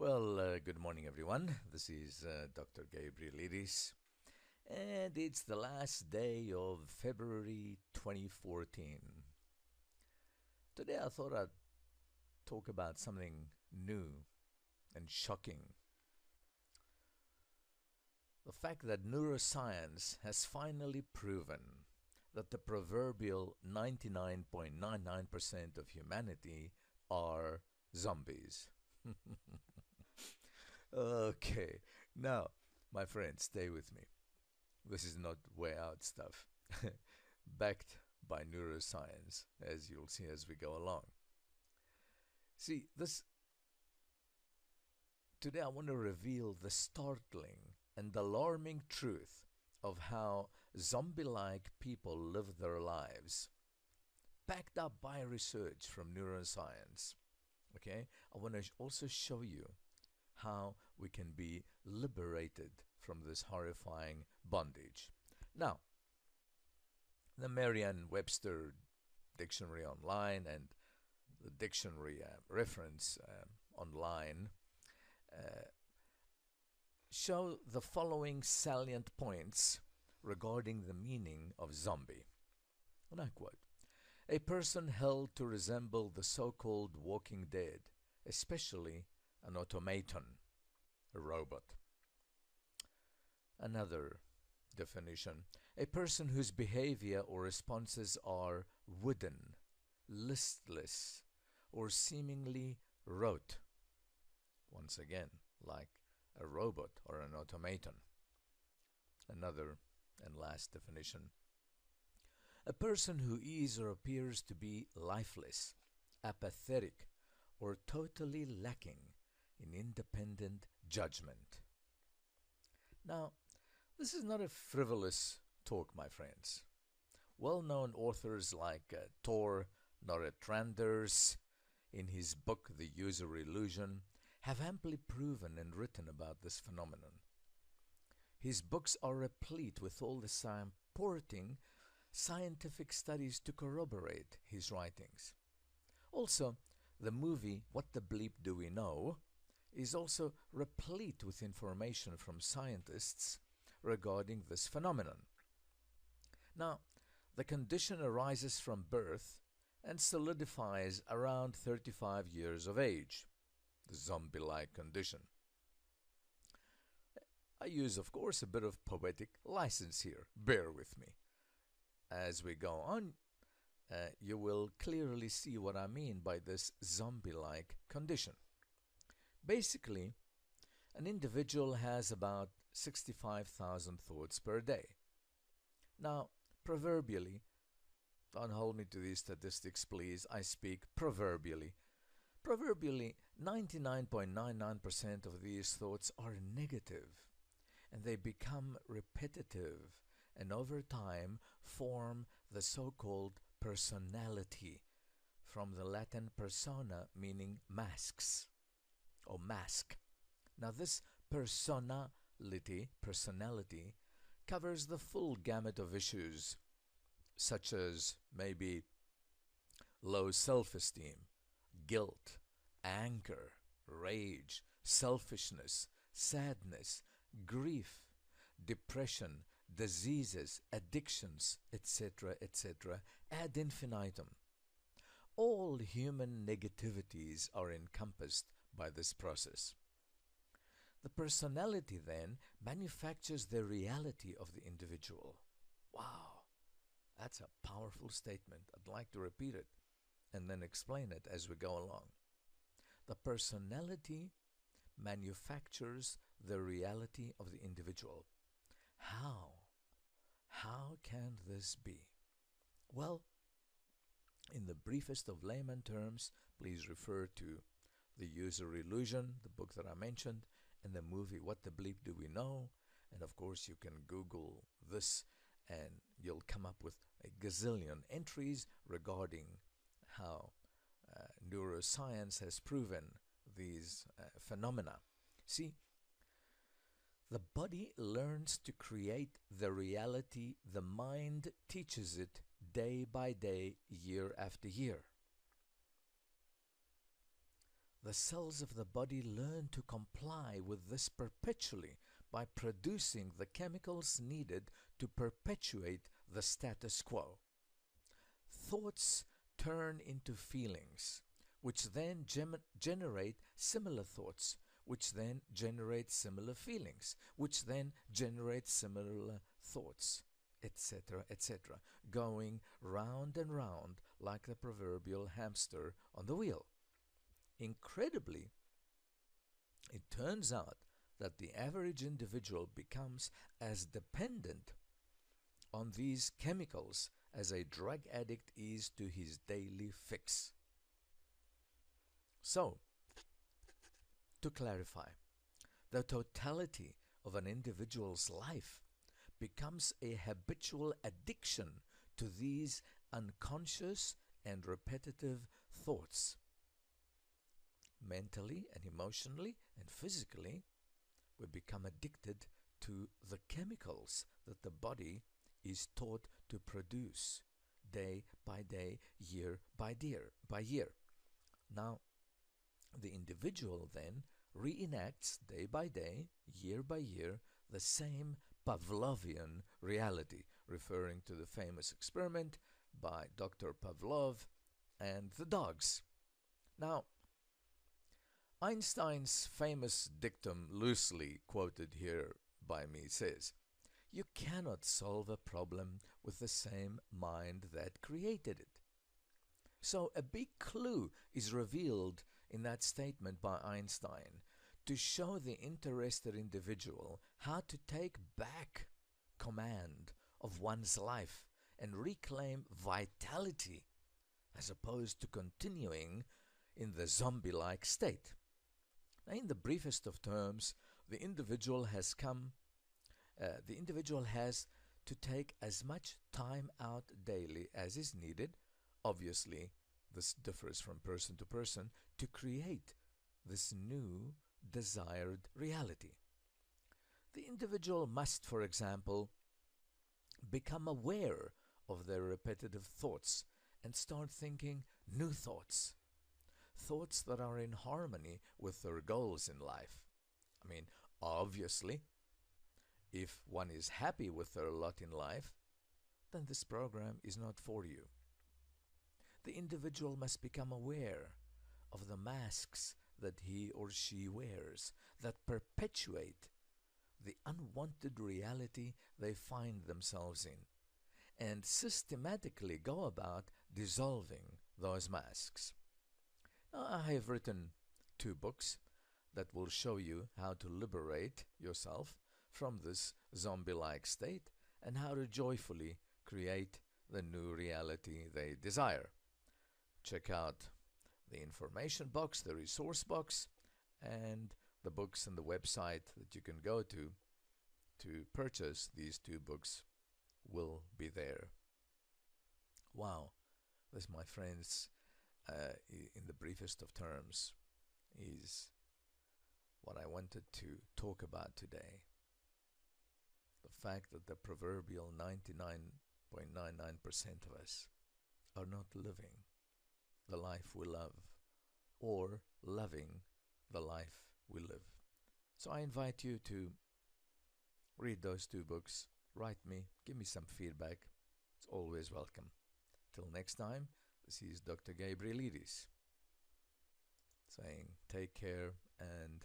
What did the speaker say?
Good morning, everyone. This is Dr. Gabrielides, and it's the last day of February 2014. Today, I thought I'd talk about something new and shocking. The fact that neuroscience has finally proven that the proverbial 99.99% of humanity are zombies. Okay, now, my friends, stay with me. This is not way out stuff, backed by neuroscience, as you'll see as we go along. See, this today I want to reveal the startling and alarming truth of how zombie-like people live their lives, backed up by research from neuroscience. Okay, I want to also show you how we can be liberated from this horrifying bondage. Now, the Merriam-Webster dictionary online and the dictionary reference online uh, show the following salient points regarding the meaning of zombie. And I quote, a person held to resemble the so-called walking dead, especially an automaton, a robot. Another definition, a person whose behavior or responses are wooden, listless, or seemingly rote. Once again, like a robot or an automaton. Another and last definition, a person who is or appears to be lifeless, apathetic, or totally lacking in independent judgment. Now, this is not a frivolous talk, my friends. Well-known authors like Tor Nordstranders, in his book The User Illusion, have amply proven and written about this phenomenon. His books are replete with all the supporting scientific studies to corroborate his writings. Also, the movie What the Bleep Do We Know is also replete with information from scientists regarding this phenomenon. Now, the condition arises from birth and solidifies around 35 years of age, the zombie-like condition. I use, of course, a bit of poetic license here. Bear with me. As we go on, you will clearly see what I mean by this zombie-like condition. Basically, an individual has about 65,000 thoughts per day. Now, proverbially, don't hold me to these statistics, please. I speak proverbially. Proverbially, 99.99% of these thoughts are negative, and they become repetitive, and over time form the so-called personality, from the Latin persona, meaning masks or mask. Now, this personality covers the full gamut of issues, such as maybe low self-esteem, guilt, anger, rage, selfishness, sadness, grief, depression, diseases, addictions, etc., etc., ad infinitum. All human negativities are encompassed by this process. The personality then manufactures the reality of the individual. Wow, that's a powerful statement. I'd like to repeat it and then explain it as we go along. The personality manufactures the reality of the individual. How? How can this be? Well, in the briefest of layman terms, please refer to The User Illusion, the book that I mentioned, and the movie What the Bleep Do We Know? And of course, you can Google this and you'll come up with a gazillion entries regarding how neuroscience has proven these phenomena. See, the body learns to create the reality the mind teaches it day by day, year after year. the cells of the body learn to comply with this perpetually by producing the chemicals needed to perpetuate the status quo. Thoughts turn into feelings, which then generate similar thoughts, which then generate similar feelings, which then generate similar thoughts, etc., etc., going round and round like the proverbial hamster on the wheel. Incredibly, it turns out that the average individual becomes as dependent on these chemicals as a drug addict is to his daily fix. So, to clarify, the totality of an individual's life becomes a habitual addiction to these unconscious and repetitive thoughts. Mentally and emotionally and physically, we become addicted to the chemicals that the body is taught to produce day by day, year by year. Now, the individual then reenacts day by day, year by year, the same Pavlovian reality, referring to the famous experiment by Dr. Pavlov and the dogs. Now, Einstein's famous dictum, loosely quoted here by me, says, "You cannot solve a problem with the same mind that created it." So a big clue is revealed in that statement by Einstein to show the interested individual how to take back command of one's life and reclaim vitality as opposed to continuing in the zombie-like state. Now, in the briefest of terms, the individual has to take as much time out daily as is needed. Obviously, this differs from person to person, to create this new desired reality. The individual must, for example, become aware of their repetitive thoughts and start thinking new thoughts, thoughts that are in harmony with their goals in life. I mean, obviously, if one is happy with their lot in life, then this program is not for you. The individual must become aware of the masks that he or she wears that perpetuate the unwanted reality they find themselves in, and systematically go about dissolving those masks. Now, I have written 2 books that will show you how to liberate yourself from this zombie-like state and how to joyfully create the new reality they desire. Check out the information box, the resource box, and the books and the website that you can go to purchase these 2 books will be there. Wow, this, my friends, in the briefest of terms, is what I wanted to talk about today. The fact that the proverbial 99.99% of us are not living the life we love, or loving the life we live. So I invite you to read those 2 books, write me, give me some feedback. It's always welcome. Till next time, this is Dr. Gabrielides saying take care and